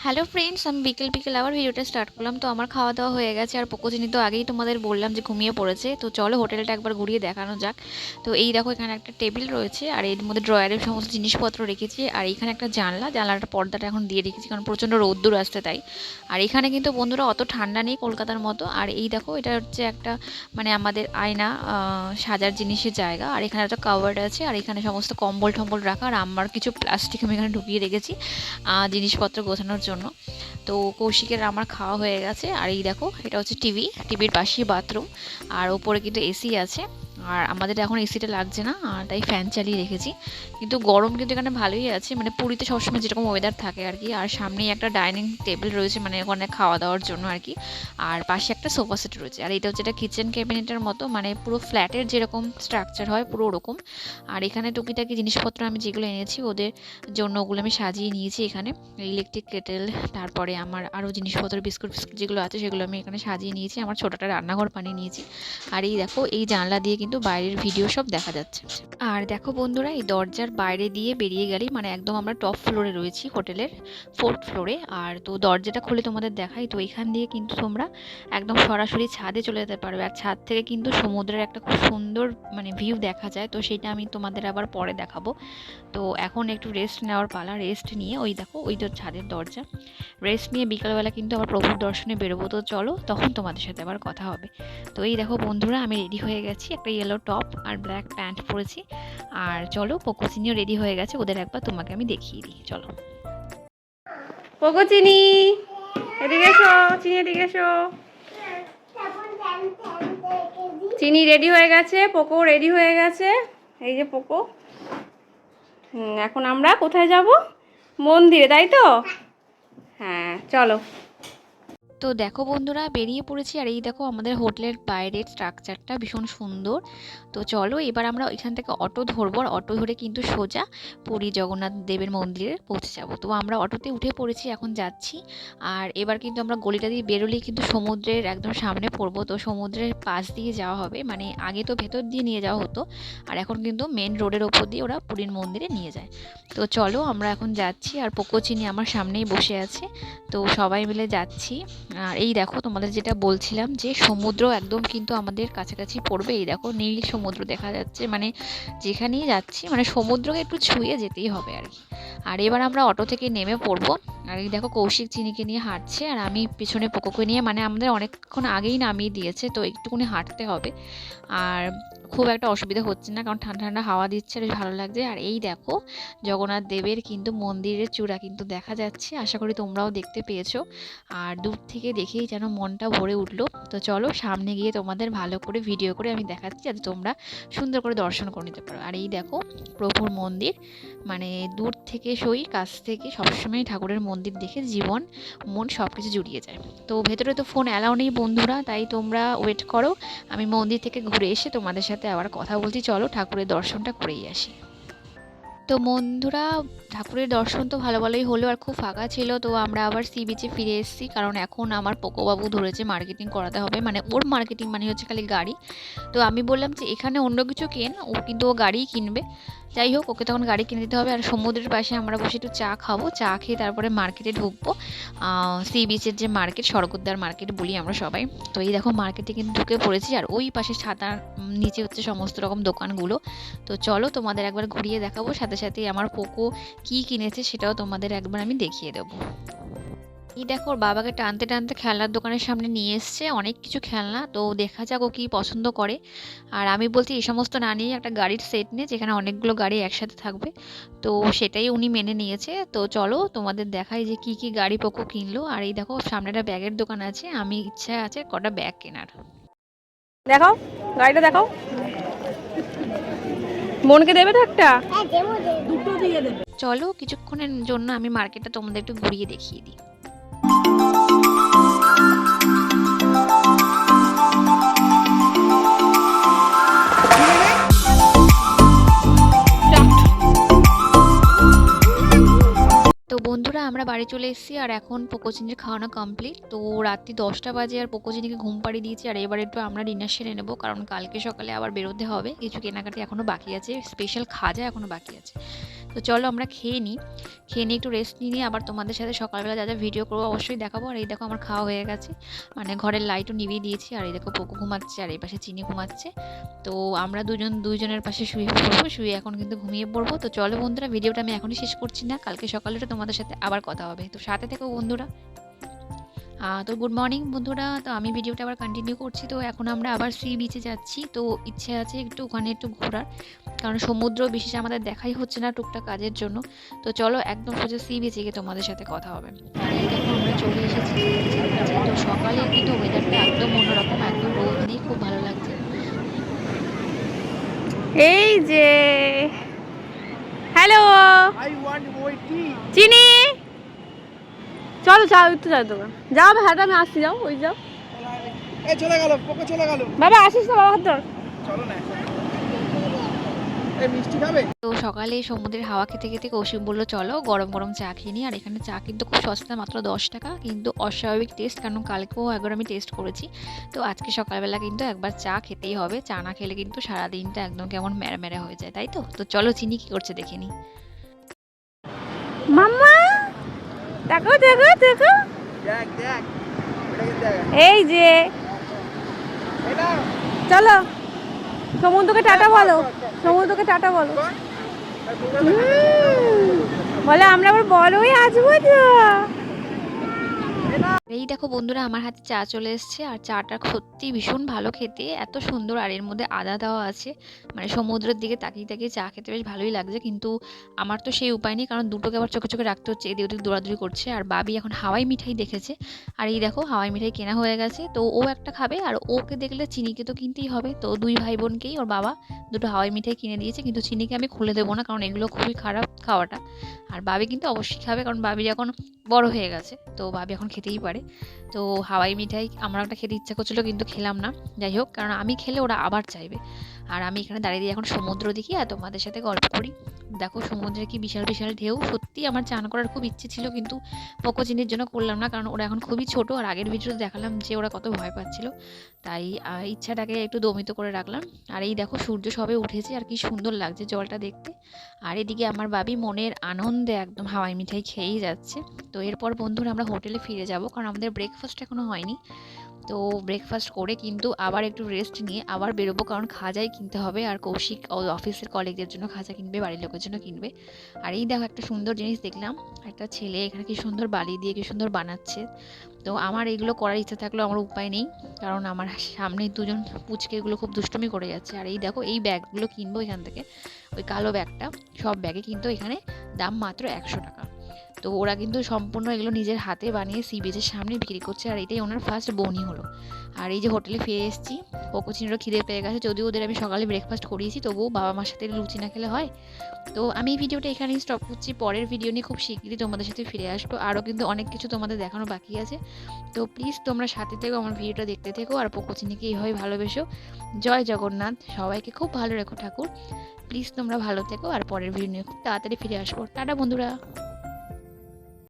Hello friends, আমি বিকেল বিকেল আবার ভিডিওটা স্টার্ট করলাম। তো আমার খাওয়া দাওয়া হয়ে গেছে, আর পোকোচিনি তো আগেই তোমাদের বললাম যে ঘুমিয়ে পড়েছে। তো চলো হোটেলটা একবার ঘুরিয়ে দেখানো যাক। তো এই দেখো, এখানে একটা টেবিল রয়েছে, আর এর মধ্যে ড্রয়ারের সমস্ত জিনিসপত্র রেখেছি। আর এইখানে একটা জানলাটা পর্দাটা এখন দিয়ে রেখেছি, কারণ প্রচণ্ড রোদ্দুর আসতে তাই। আর এখানে কিন্তু বন্ধুরা অত ঠান্ডা নেই কলকাতার মতো। আর এই দেখো, এটা হচ্ছে একটা মানে আমাদের আয়না সাজার জিনিসের জায়গা। আর এখানে একটা কাভার্ড আছে, আর এখানে সমস্ত কম্বল টম্বল রাখা। আর আমার কিছু প্লাস্টিক আমি এখানে ঢুকিয়ে রেখেছি জিনিসপত্র গোছানোর জন্য। তো কৌশিকের আমার খাওয়া হয়ে গেছে। আর এই দেখো, এটা হচ্ছে টিভির পাশেই বাথরুম। আর ওপরে কিন্তু এসি আছে। আর আমাদের এখন এসিটা লাগছে না, আর তাই ফ্যান চালিয়ে রেখেছি। কিন্তু গরম কিন্তু এখানে ভালোই আছে, মানে পুরীতে সবসময় যেরকম ওয়েদার থাকে আর কি। আর সামনেই একটা ডাইনিং টেবিল রয়েছে, মানে ওখানে খাওয়া দাওয়ার জন্য আর কি। আর পাশে একটা সোফা সেট রয়েছে। আর এটা হচ্ছে একটা কিচেন ক্যাবিনেটের মতো, মানে পুরো ফ্ল্যাটের যেরকম স্ট্রাকচার হয় পুরো ওরকম। আর এখানে টুকিটাকি জিনিসপত্র আমি যেগুলো এনেছি ওদের জন্য, ওগুলো আমি সাজিয়ে নিয়েছি এখানে। ইলেকট্রিক কেটেল, তারপরে আমার আরও জিনিসপত্র বিস্কুট যেগুলো আছে সেগুলো আমি এখানে সাজিয়ে নিয়েছি। আমার ছোটোটা রান্নাঘর বানিয়ে নিয়েছি। আর এই দেখো, এই জানলা দিয়ে কিন্তু বাইরের ভিডিও সব দেখা যাচ্ছে। আর দেখো বন্ধুরা, এই দরজার বাইরে দিয়ে বেরিয়ে গেলেই মানে একদম আমরা টপ ফ্লোরে রয়েছি, হোটেলের 4th ফ্লোরে। আর তো দরজাটা খুলে তোমাদের দেখাই, তো এখান দিয়ে কিন্তু তোমরা একদম সরাসরি ছাদে চলে যেতে পারবে। আর ছাদ থেকে কিন্তু সমুদ্রের একটা খুব সুন্দর মানে ভিউ দেখা যায়। তো সেটা আমি তোমাদের আবার পরে দেখাবো। তো এখন একটু রেস্ট নেওয়ার পালা। রেস্ট নিয়ে ওই দেখো, ওই তো ছাদের দরজা। রেস্ট নিয়ে বিকালবেলা কিন্তু আবার প্রভুর দর্শনে বেরোবো। তো চলো, তখন তোমাদের সাথে আবার কথা হবে। তো এই দেখো বন্ধুরা, আমি রেডি হয়ে গেছি, একটা ইয়েলো টপ আর ব্ল্যাক প্যান্ট পরেছি। আর চলো, পোকোচিনিও রেডি হয়ে গেছে, ওদের একবার তোমাকে আমি দেখিয়ে দিই, চলো। পোকোচিনি, এদিকে এসো। চিনি এদিকে এসো। চিনি রেডি হয়ে গেছে, পোকো রেডি হয়ে গেছে। এই যে পোকো। এখন আমরা কোথায় যাব? মন্দিরে, তাই তো? হ্যাঁ, চলো। তো দেখো বন্ধুরা, বেরিয়ে পড়েছি। আর এই দেখো, আমাদের হোটেলের বাইরের স্ট্রাকচারটা ভীষণ সুন্দর। তো চলো, এবার আমরা এখান থেকে অটো ধরবো। আর অটো ধরে কিন্তু সোজা পুরী জগন্নাথ দেবের মন্দিরে পৌঁছে যাব। তো আমরা অটোতে উঠে পড়েছি, এখন যাচ্ছি। আর এবার কিন্তু আমরা গলিটা দিয়ে বেরোলেই কিন্তু সমুদ্রের একদম সামনে পড়বো। তো সমুদ্রের পাশ দিয়ে যাওয়া হবে, মানে আগে তো ভেতর দিয়ে নিয়ে যাওয়া হতো, আর এখন কিন্তু মেন রোডের ওপর দিয়ে ওরা পুরীর মন্দিরে নিয়ে যায়। তো চলো, আমরা এখন যাচ্ছি। আর পোকোচিনি আমার সামনেই বসে আছে। তো সবাই মিলে যাচ্ছি। আর এই দেখো, তোমাদের যেটা বলছিলাম যে সমুদ্র একদম কিন্তু আমাদের কাছাকাছি পড়বে। এই দেখো, নীল সমুদ্র দেখা যাচ্ছে, মানে যেখানেই যাচ্ছি মানে সমুদ্রকে একটু ছুঁয়ে যেতেই হবে আর কি। আর এবার আমরা অটো থেকে নেমে পড়বো। আর এই দেখো, কৌশিক চিনিকে নিয়ে হাঁটছে, আর আমি পিছনে পোকোকে নিয়ে, মানে আমাদের অনেকক্ষণ আগেই নামিয়ে দিয়েছে, তো একটুখানি হাঁটতে হবে। আর খুব একটা অসুবিধা হচ্ছে না, কারণ ঠান্ডা ঠান্ডা হাওয়া দিচ্ছে, বেশ ভালো লাগছে। আর এই দেখো, জগন্নাথ দেবের কিন্তু মন্দিরের চূড়া কিন্তু দেখা যাচ্ছে, আশা করি তোমরাও দেখতে পেয়েছো। আর দূর থেকে দেখেই যেন মনটা ভরে উঠলো। তো চলো, সামনে গিয়ে তোমাদের ভালো করে ভিডিও করে আমি দেখাচ্ছি, যাতে তোমরা সুন্দর করে দর্শন করে নিতে পারো। আর এই দেখো, প্রভুর মন্দির, মানে দূর থেকে সই কাছ থেকে সবসময় ঠাকুরের মন্দির দেখে জীবন মন সব কিছু জুড়িয়ে যায়। তো ভেতরে তো ফোন অ্যালাউ নেই বন্ধুরা, তাই তোমরা ওয়েট করো। আমি মন্দির থেকে ঘুরে এসে তোমাদের সাথে আবার কথা বলছি। চলো, ঠাকুরের দর্শনটা করেই আসি। তো বন্ধুরা, ঠাকুরের দর্শন তো ভালো ভালোই হলো, আর খুব ফাঁকা ছিল। তো আমরা আবার সি বিচে ফিরে এসেছি, কারণ এখন আমার পোকোবাবু ধরেছে মার্কেটিং করাতে হবে। মানে ওর মার্কেটিং মানে হচ্ছে খালি গাড়ি। তো আমি বললাম যে এখানে অন্য কিছু কেন, ও কিন্তু ও গাড়িই কিনবে। যাই হোক, ওকে তখন গাড়ি কিনে দিতে হবে। আর সমুদ্রের পাশে আমরা বসে একটু চা খাবো, চা খেয়ে তারপরে মার্কেটে ঢুকবো। সি বিচের যে মার্কেট, স্বর্গদ্বার মার্কেট বলি আমরা সবাই। তো এই দেখো, মার্কেটে কিন্তু ঢুকে পড়েছি। আর ওই পাশে ছাতার নিচে হচ্ছে সমস্ত রকম দোকানগুলো। তো চলো, তোমাদের একবার ঘুরিয়ে দেখাবো, সাথে সাথে আমার পোকো কি কিনেছে সেটাও তোমাদের একবার আমি দেখিয়ে দেবো। এই দেখো, ওর বাবাকে টানতে টানতে খেলনার দোকানের সামনে নিয়ে এসছে, অনেক কিছু খেলনা। তো দেখা যাক ও কি পছন্দ করে। আর আমি বলছি এই সমস্ত না নিয়ে একটা গাড়ির সেট নিয়ে, যেখানে অনেকগুলো গাড়ি একসাথে থাকবে। তো সেটাই উনি মেনে নিয়েছে। তো চলো, তোমাদের দেখাই যে কি কি গাড়ি পোকো কিনলো। আর এই দেখো, সামনে একটা ব্যাগের দোকান আছে, আমি ইচ্ছা আছে কটা ব্যাগ কেনার। দেখাও, গাড়িটা দেখাও। বোনকে দেবে তো একটা? চলো, কিছুক্ষণের জন্য আমি মার্কেটটা তোমাদের একটু ঘুরিয়ে দেখিয়ে দিই। তো বন্ধুরা, আমরা বাড়ি চলে এসেছি। আর এখন পোকোচিনির খাওয়ানো কমপ্লিট। তো রাত্রি 10টা বাজে, আর পোকোচিনিকে ঘুম পাড়িয়ে দিয়েছি। আর এবার একটু আমরা ডিনার সেরে নেবো, কারণ কালকে সকালে আবার বেরোতে হবে, কিছু কেনাকাটি এখনও বাকি আছে, স্পেশাল খাজা এখনও বাকি আছে। তো তো চলো আমরা খেয়ে নিই, খেয়ে নিয়ে একটু রেস্ট নিয়ে আবার তোমাদের সাথে সকালবেলা যা যা ভিডিও করবো অবশ্যই দেখাবো। আর এই দেখো আমার খাওয়া হয়ে গেছে, মানে ঘরের লাইটও নিভিয়ে দিয়েছি। আর এই দেখো পোকো ঘুমাচ্ছে আর এই পাশে চিনি ঘুমাচ্ছে। তো আমরা দুজনের পাশে শুয়ে পড়বো, শুয়ে এখন কিন্তু ঘুমিয়ে পড়বো। তো চলো বন্ধুরা, ভিডিওটা আমি এখনই শেষ করছি না, কালকে সকালে তোমাদের সাথে আবার কথা হবে, তো সাথে থেকো বন্ধুরা। তো গুড মর্নিং বন্ধুরা, তো আমি ভিডিওটা আবার কন্টিনিউ করছি। তো এখন আমরা আবার সি বিচে যাচ্ছি, তো ইচ্ছে আছে একটু ওখানে একটু ঘোরার, কারণ সমুদ্র বিশেষ আমাদের দেখাই হচ্ছে না টুকটাক কাজের জন্য। তো চলো একদম সোজা সি বিচে গিয়ে তোমাদের সাথে কথা হবে। আর এই দেখো আমরা চলে এসেছি সি বিচের কাছে। তো সকালে কিন্তু ওয়েদারটা একদম অন্যরকম, একদম রোদ নেই, খুব ভালো লাগছে। এই যে হ্যালো চিনি, চলো যাও একটু যাও দোকান, যাও হ্যাঁ আমি আসছি, যাও ওই যাও। চলে গেল, পোকা চলে গেল। বাবা আসিস না, বাবা হাত ধর। চলো না, এই মিষ্টি খাবে? তো সকালে সমুদ্রের হাওয়া খেতে খেতে কৌশিক বললো চলো গরম গরম চা খেয়ে নিই। আর এখানে চা কিন্তু খুব সস্তা, মাত্র 10 টাকা, কিন্তু অস্বাভাবিক টেস্ট, কারণ কালকেও একবার আমি টেস্ট করেছি। তো আজকে সকালবেলা কিন্তু একবার চা খেতেই হবে, চা না খেলে কিন্তু সারাদিনটা একদম কেমন ম্যারা ম্যারা হয়ে যায়, তাই তো। তো চলো চিনি কি করছে দেখে নিই। মাম্মা দেখো দেখো দেখো, দেখ দেখ, এটাকে দেখ। এই যে এটা চলো সমুদ্রকে টাটা বলো, সমুদ্রকে টাটা বলো। বলে আমরা আবার বড়ই আসবো তো। এই দেখো বন্ধুরা, আমার হাতে চা চলে এসেছে, আর চাটা সত্যি ভীষণ ভালো খেতে, এত সুন্দর। আর এর মধ্যে আদা দেওয়া আছে, মানে সমুদ্রের দিকে তাকিয়ে তাকিয়ে চা খেতে বেশ ভালোই লাগছে। কিন্তু আমার তো সেই উপায় নেই, কারণ দুটোকে আবার চোখে চোখে রাখতে হচ্ছে, এদিক ওদিক দৌড়াদৌড়ি করছে। আর বাবি এখন হাওয়াই মিঠাই দেখেছে, আর এই দেখো হাওয়াই মিঠাই কেনা হয়ে গেছে, তো ও একটা খাবে। আর ওকে দেখলে চিনিকে তো কিনতেই হবে, তো দুই ভাই বোনকেই ওর বাবা দুটো হাওয়াই মিঠাই কিনে দিয়েছে। কিন্তু চিনিকে আমি খুলে দেবো না, কারণ এগুলো খুবই খারাপ খাওয়াটা। আর বাবি কিন্তু অবশ্যই খাবে, কারণ বাবির এখন বড় হয়ে গেছে, তো বাবি এখন খেতেই পারে। তো হাওয়াই মিঠাই আমার একটা খেতে ইচ্ছা করছিলো, কিন্তু খেলাম না। যাই হোক, কারণ আমি খেলে ওরা আবার চাইবে। আর আমি এখানে দাঁড়িয়ে দিয়ে এখন সমুদ্র দেখি আর তোমাদের সাথে গল্প করি। দেখো সমুদ্রে কি বিশাল বিশাল ঢেউ, সত্যি আমার চান করার খুব ইচ্ছে ছিল, কিন্তু পোকো চিনির জন্য করলাম না, কারণ ওরা এখন খুবই ছোট। আর আগের ভিডিওতে দেখালাম যে ওরা কত ভয় পাচ্ছিল, তাই ইচ্ছাটাকে একটু দমিত করে রাখলাম। আর এই দেখো সূর্য সবে উঠেছে, আর কি সুন্দর লাগছে জলটা দেখতে। আর এদিকে আমার বাবি মনের আনন্দে একদম হাওয়াই মিঠাই খেয়েই যাচ্ছে। তো এরপর বন্ধুরা আমরা হোটেলে ফিরে যাব, কারণ আমাদের ব্রেকফাস্ট এখনও হয়নি। তো ব্রেকফাস্ট করে কিন্তু আবার একটু রেস্ট নিয়ে আবার বেরোবো, কারণ খাজাই কিনতে হবে। আর কৌশিক অফিসের কলিগদের জন্য খাজা কিনবে, বাড়ির লোকের জন্য কিনবে। আর এই দেখো একটা সুন্দর জিনিস দেখলাম, একটা ছেলে এখানে কি সুন্দর বালি দিয়ে কি সুন্দর বানাচ্ছে। তো আমার এগুলো করার ইচ্ছা থাকলেও আমার উপায় নেই, কারণ আমার সামনে দুজন পুচকে এগুলো খুব দুষ্টুমি করে যাচ্ছে। আর এই দেখো এই ব্যাগগুলো কিনবো এখান থেকে, ওই কালো ব্যাগটা, সব ব্যাগে কিন্তু এখানে দাম মাত্র 100 টাকা। তো ওরা কিন্তু সম্পূর্ণ এগুলো নিজের হাতে বানিয়ে সি বিচের সামনে বিক্রি করছে, আর এটাই ওনার ফার্স্ট বউনি হলো। আর এই যে হোটেলে ফিরে এসেছি, কোকোচিনেরও খিদে পেয়ে গেছে, যদিও ওদের আমি সকালে ব্রেকফাস্ট করিয়েছি, তবুও বাবা মার সাথে লুচি না খেলে হয়। তো আমি এই ভিডিওটা এখানেই স্টপ করছি, পরের ভিডিও নিয়ে খুব শিগগিরই তোমাদের সাথে ফিরে আসবো। আরও কিন্তু অনেক কিছু তোমাদের দেখানো বাকি আছে, তো প্লিজ তোমরা সাথে থেকো, আমার ভিডিওটা দেখতে থেকো, আর কোকোচিনিকে এইভাবে ভালোবেসো। জয় জগন্নাথ, সবাইকে খুব ভালো রেখো ঠাকুর। প্লিজ তোমরা ভালো থেকো, আর পরের ভিডিও নিয়ে খুব তাড়াতাড়ি ফিরে আসবো। টাটা বন্ধুরা।